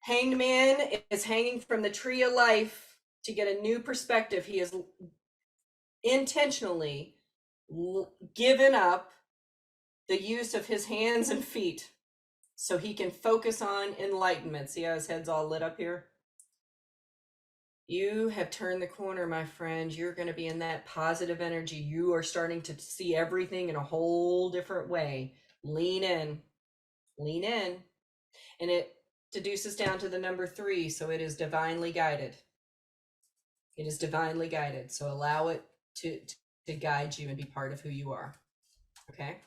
Hanged Man is hanging from the tree of life to get a new perspective. He is intentionally given up the use of his hands and feet so he can focus on enlightenment. See how his head's all lit up here? You have turned the corner, my friend. You're going to be in that positive energy. You are starting to see everything in a whole different way. Lean in. Lean in. And it deduces down to the number 3, so it is divinely guided. It is divinely guided. So allow it to guide you and be part of who you are. Okay?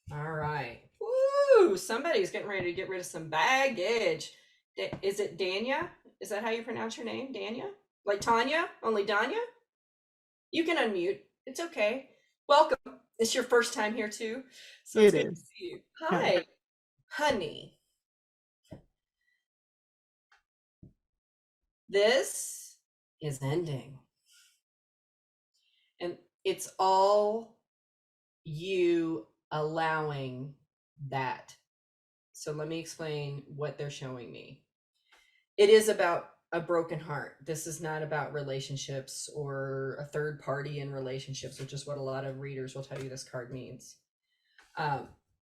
All right. Woo! Somebody's getting ready to get rid of some baggage. Is it Danya? Is that how you pronounce your name? Danya? Like Tonya? Only Danya? You can unmute. It's okay. Welcome. It's your first time here too. So it's good to see you. Hi, honey. This is ending. And it's all you allowing that. So let me explain what they're showing me. It is about a broken heart. This is not about relationships or a third party in relationships, which is what a lot of readers will tell you this card means.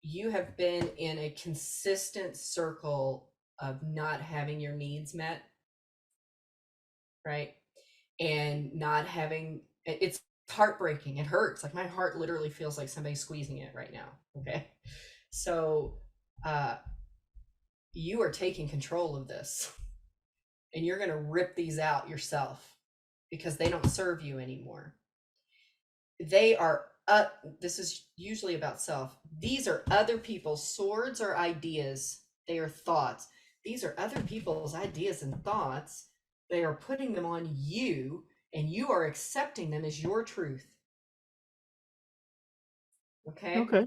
You have been in a consistent circle of not having your needs met, right? And not having, it's heartbreaking. It hurts. Like my heart literally feels like somebody's squeezing it right now. Okay. So, you are taking control of this and you're going to rip these out yourself because they don't serve you anymore. They are, this is usually about self. These are other people's swords or ideas. They are thoughts. These are other people's ideas and thoughts. They are putting them on you and you are accepting them as your truth. Okay. Okay.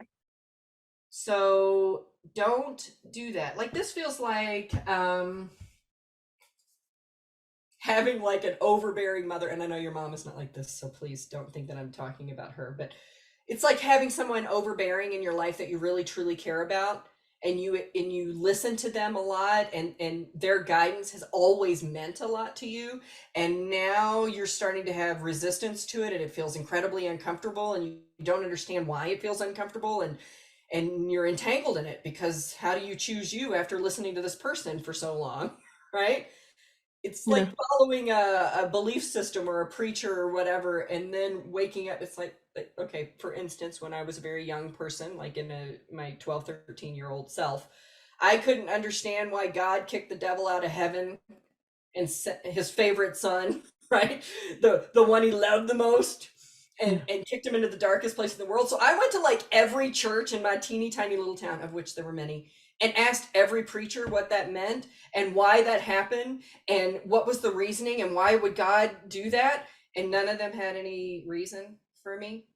So don't do that. Like this feels like having like an overbearing mother, and I know your mom is not like this, so please don't think that I'm talking about her, but it's like having someone overbearing in your life that you really truly care about, and you listen to them a lot, and their guidance has always meant a lot to you, and now you're starting to have resistance to it and it feels incredibly uncomfortable and you don't understand why it feels uncomfortable, and you're entangled in it because how do you choose you after listening to this person for so long, right? it's You like know, following a belief system or a preacher or whatever, and then waking up. It's like, okay, for instance, when I was a very young person, like in my 12, 13-year-old self, I couldn't understand why God kicked the devil out of heaven and sent his favorite son, right? The one he loved the most, yeah. and kicked him into the darkest place in the world. So I went to like every church in my teeny tiny little town, of which there were many, and asked every preacher what that meant and why that happened and what was the reasoning and why would God do that. And none of them had any reason for me.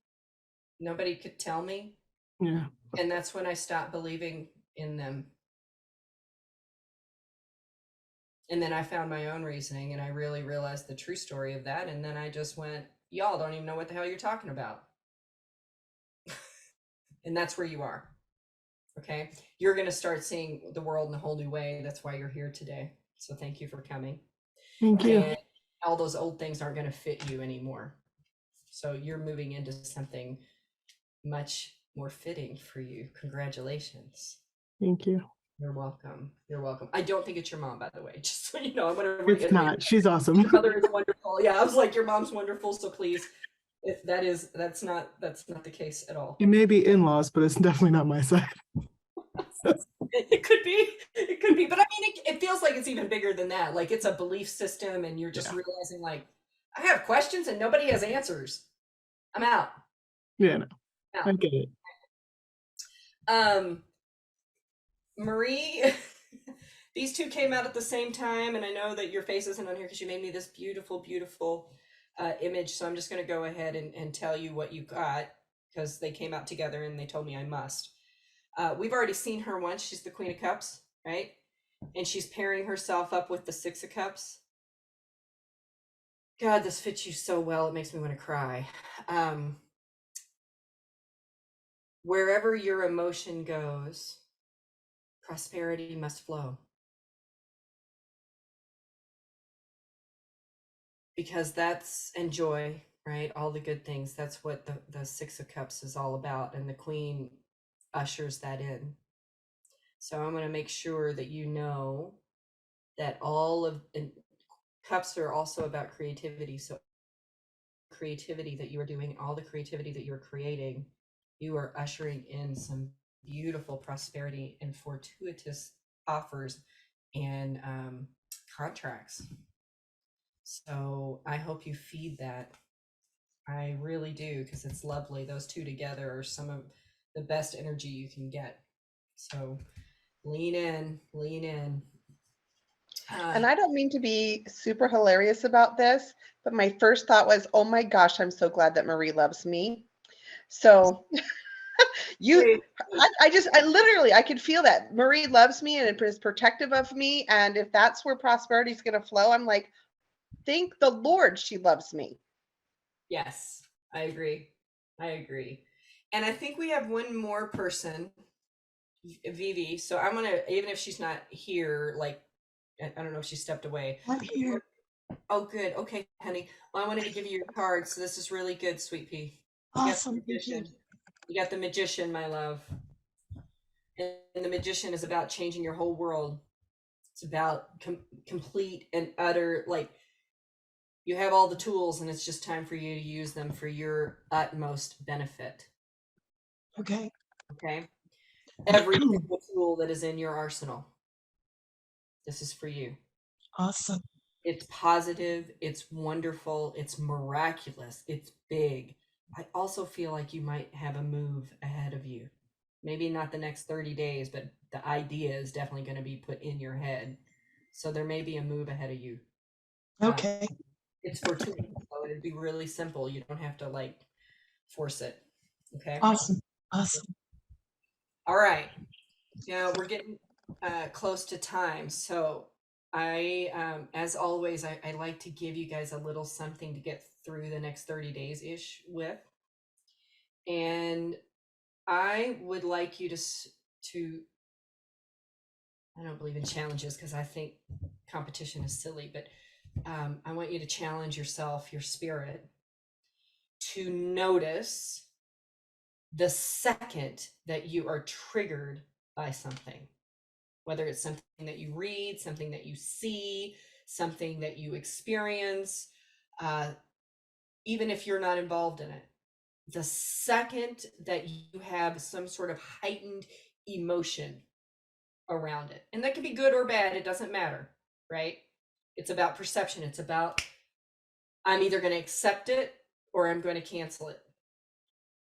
Nobody could tell me. Yeah. And that's when I stopped believing in them. And then I found my own reasoning and I really realized the true story of that. And then I just went, y'all don't even know what the hell you're talking about. And that's where you are. Okay. You're going to start seeing the world in a whole new way. That's why you're here today. So thank you for coming. Thank you. And all those old things aren't going to fit you anymore. So you're moving into something much more fitting for you. Congratulations. Thank you. You're welcome. You're welcome. I don't think it's your mom, by the way. Just so you know, I'm going to It's reiterate. not. She's awesome. Your mother is wonderful. Yeah, I was like, your mom's wonderful. So please, if that's not the case at all. It may be in-laws, but it's definitely not my side. It could be. It could be. But I mean, it feels like it's even bigger than that. Like it's a belief system, and you're just realizing, like, I have questions and nobody has answers. I'm out. Yeah, no, Out. I get it. Marie, these two came out at the same time, and I know that your face isn't on here because you made me this beautiful, beautiful image. So I'm just going to go ahead and tell you what you got because they came out together and they told me I must. We've already seen her once. She's the Queen of Cups, right? And she's pairing herself up with the Six of Cups. God, this fits you so well. It makes me want to cry. Wherever your emotion goes, prosperity must flow. Because that's, and joy, right? All the good things. That's what the Six of Cups is all about. And the Queen ushers that in. So I'm going to make sure that you know that all of, and cups are also about creativity. So creativity that you are doing, all the creativity that you're creating, you are ushering in some beautiful prosperity and fortuitous offers and contracts. So I hope you feed that. I really do, because it's lovely. Those two together are some of the best energy you can get. So lean in, lean in. And I don't mean to be super hilarious about this, but my first thought was, oh my gosh, I'm so glad that Marie loves me. So I literally, I could feel that Marie loves me and is protective of me. And if that's where prosperity is going to flow, I'm like, thank the Lord she loves me. Yes, I agree. I agree. And I think we have one more person, Vivi. So I'm going to, even if she's not here, like, I don't know if she stepped away. I'm here. Oh, good. Okay, honey. Well, I wanted to give you your card. So this is really good, sweet pea. Awesome. You got the magician, my love. And the magician is about changing your whole world. It's about complete and utter, like, you have all the tools and it's just time for you to use them for your utmost benefit. Okay. Okay? Every single tool that is in your arsenal. This is for you. Awesome. It's positive, it's wonderful, it's miraculous, it's big. I also feel like you might have a move ahead of you. Maybe not the next 30 days, but the idea is definitely going to be put in your head. So there may be a move ahead of you. Okay. It's fortuitous, so it'd be really simple. You don't have to like force it. Okay. Awesome. Awesome. All right. Now we're getting close to time. So I, as always, I like to give you guys a little something to get through the next 30 days ish with. And I would like you to, I don't believe in challenges because I think competition is silly, but I want you to challenge yourself, your spirit, to notice the second that you are triggered by something, whether it's something that you read, something that you see, something that you experience, even if you're not involved in it. The second that you have some sort of heightened emotion around it, and that can be good or bad, it doesn't matter, right? It's about perception. It's about, I'm either going to accept it or I'm going to cancel it.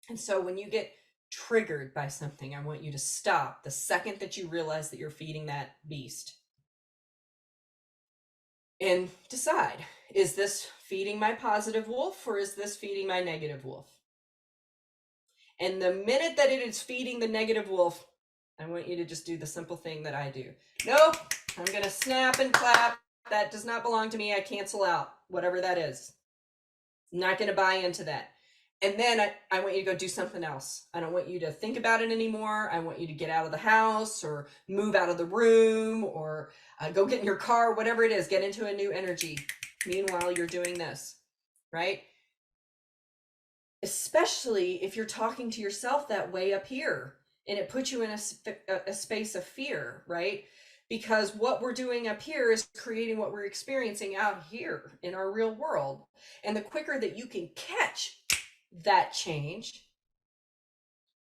And so when you get triggered by something, I want you to stop the second that you realize that you're feeding that beast and decide, is this feeding my positive wolf or is this feeding my negative wolf? And the minute that it is feeding the negative wolf, I want you to just do the simple thing that I do. Nope, I'm going to snap and clap. That does not belong to me. I cancel out whatever that is. I'm not going to buy into that. And then I want you to go do something else. I don't want you to think about it anymore. I want you to get out of the house or move out of the room or go get in your car, whatever it is, get into a new energy. Meanwhile, you're doing this, right? Especially if you're talking to yourself that way up here and it puts you in a space of fear, right? Because what we're doing up here is creating what we're experiencing out here in our real world. And the quicker that you can catch that change,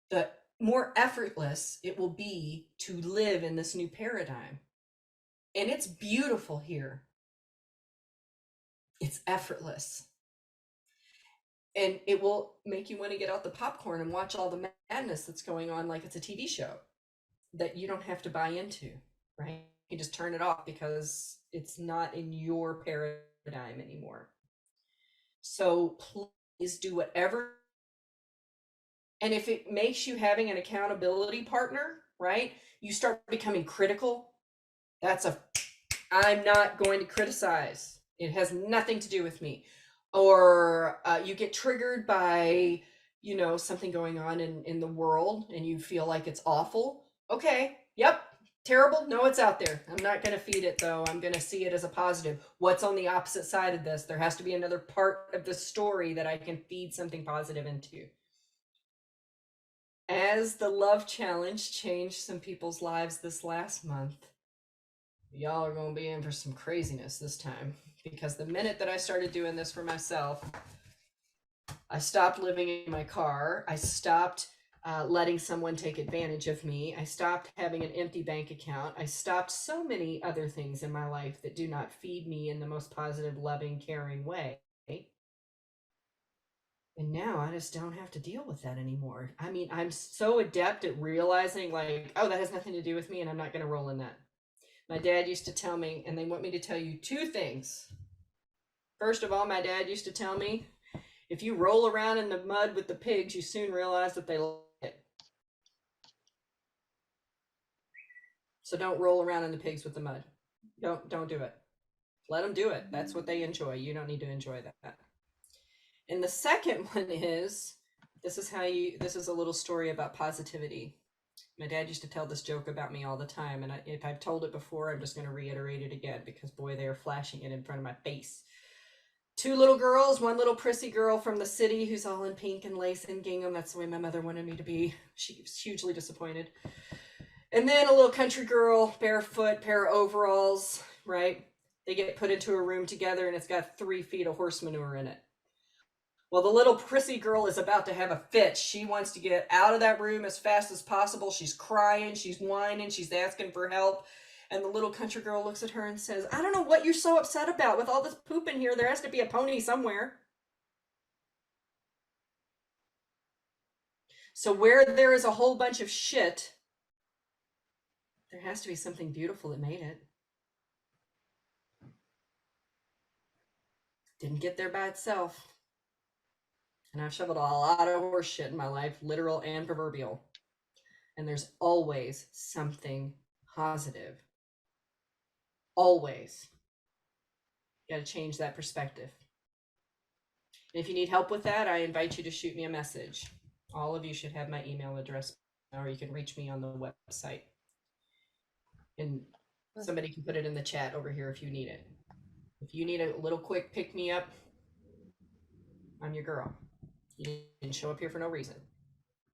the more effortless it will be to live in this new paradigm. And it's beautiful here. It's effortless. And it will make you want to get out the popcorn and watch all the madness that's going on like it's a TV show that you don't have to buy into, right? You just turn it off because it's not in your paradigm anymore. So please do whatever. And if it makes you having an accountability partner, right? You start becoming critical. I'm not going to criticize. It has nothing to do with me. Or you get triggered by, something going on in the world and you feel like it's awful. Okay, yep, terrible. No, it's out there. I'm not going to feed it though. I'm going to see it as a positive. What's on the opposite side of this? There has to be another part of the story that I can feed something positive into. As the love challenge changed some people's lives this last month, y'all are going to be in for some craziness this time, because the minute that I started doing this for myself, I stopped living in my car. I stopped letting someone take advantage of me. I stopped having an empty bank account. I stopped so many other things in my life that do not feed me in the most positive, loving, caring way. And now I just don't have to deal with that anymore. I mean, I'm so adept at realizing like, oh, that has nothing to do with me and I'm not going to roll in that. My dad used to tell me, and they want me to tell you two things. First of all, my dad used to tell me, if you roll around in the mud with the pigs, you soon realize that they like it. So don't roll around in the pigs with the mud. Don't do it. Let them do it. That's what they enjoy. You don't need to enjoy that. And the second one is, this is a little story about positivity. My dad used to tell this joke about me all the time, and if I've told it before, I'm just going to reiterate it again, because boy, they are flashing it in front of my face. Two little girls, one little prissy girl from the city who's all in pink and lace and gingham. That's the way my mother wanted me to be. She was hugely disappointed. And then a little country girl, barefoot, pair of overalls, right? They get put into a room together, and it's got 3 feet of horse manure in it. Well, the little prissy girl is about to have a fit. She wants to get out of that room as fast as possible. She's crying, she's whining, she's asking for help. And the little country girl looks at her and says, I don't know what you're so upset about. With all this poop in here, there has to be a pony somewhere. So where there is a whole bunch of shit, there has to be something beautiful that made it. Didn't get there by itself. And I've shoveled a lot of horse shit in my life, literal and proverbial. And there's always something positive. Always. You got to change that perspective. And if you need help with that, I invite you to shoot me a message. All of you should have my email address, or you can reach me on the website. And somebody can put it in the chat over here if you need it. If you need a little quick pick me up, I'm your girl. You didn't show up here for no reason.